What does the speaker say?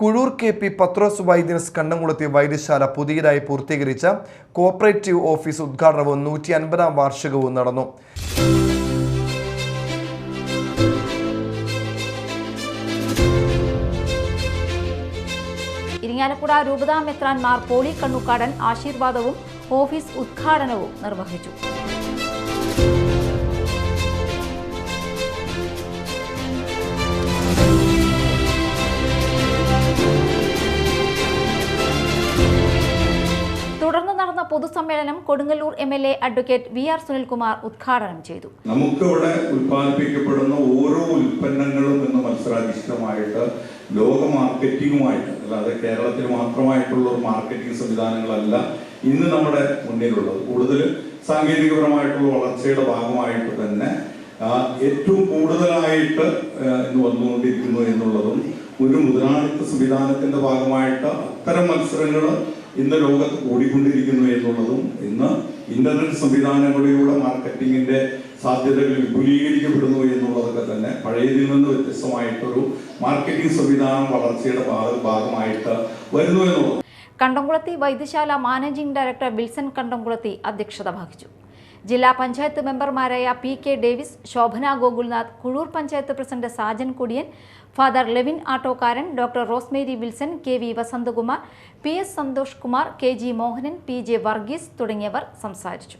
Kuzhur KP പത്രോസ് വൈദ്യൻസ് കണ്ണംകുളത്തി വൈദ്യശാല പുതിയതായി പൂർത്തീകരിച്ച cooperative office ഉദ്ഘാടനവും 150ാം വാർഷികവും നടന്നു. ഇരിങ്ങാലക്കുട രൂപതാ മെത്രാൻമാർ പോളി കണ്ണുക്കാടൻ ആശീർവാദവും ഓഫീസ് ഉദ്ഘാടനവും നിർവഹിച്ചു. തുടർന്ന് നടന്ന പൊതുസമ്മേളനം Kodungallur MLA advocate VR Sunilkumar ഉദ്ഘാടനം ചെയ്തു. നമുക്കിവിടെ ഉൽപ്പാദിപ്പിക്കപ്പെടുന്ന ഓരോ ഉൽപ്പന്നങ്ങളും ഇന്ന് മത്സരാധിഷ്ഠിതമായിട്ട് ലോക മാർക്കറ്റിംഗുമായിട്ട്, അല്ലാതെ കേരളത്തിൽ മാത്രമായിട്ടുള്ള ഒരു മാർക്കറ്റിംഗ് സംവിധാനങ്ങളല്ല ഇന്ന് നമ്മുടെ മുന്നിലുള്ളത്. കൂടുതൽ സാങ്കേതികപരമായിട്ടുള്ള വളർച്ചയുടെ ഭാഗമായിട്ട് തന്നെ ഏറ്റവും കൂടുതലായിട്ട് ഇന്ന് വന്നുകൊണ്ടിരിക്കുന്നു എന്നുള്ളതും ഒരു മുതലാളിത്ത സംവിധാനത്തിന്റെ ഭാഗമായിട്ട് അത്തരം മത്സരങ്ങൾ ഇന്ന് ലോകത്ത് കൂടിക്കൊണ്ടിരിക്കുന്നു എന്നുള്ളതും ഇന്ന് ഇന്റർനെറ്റ് സംവിധാനങ്ങളിലൂടെ മാർക്കറ്റിംഗിന്റെ സാധ്യതകൾ വിപുലീകരിക്കപ്പെടുന്നു എന്നുള്ളതൊക്കെ തന്നെ പഴയതിൽ നിന്ന് വ്യത്യസ്തമായിട്ടൊരു മാർക്കറ്റിംഗ് സംവിധാനം വളർച്ചയുടെ ഭാഗമായിട്ട് വരുന്നു എന്നുള്ളത്. കണ്ടംകുളത്തി വൈദ്യശാല മാനേജിംഗ് ഡയറക്ടർ വിൽസൺ കണ്ടംകുളത്തി അധ്യക്ഷത വഹിച്ചു. ജില്ലാ പഞ്ചായത്ത് മെമ്പർമാരായ PK Davis, Shobhana Gokulnath, Kuzhur panchayat president Sajan Kudiyan, father Levin Attokkaran, doctor Rosemary Wilson, KV Vasanthakumar, PS Santhosh Kumar, KG Mohanan, PJ Varghese തുടങ്ങിയവർ സംസാരിച്ചു.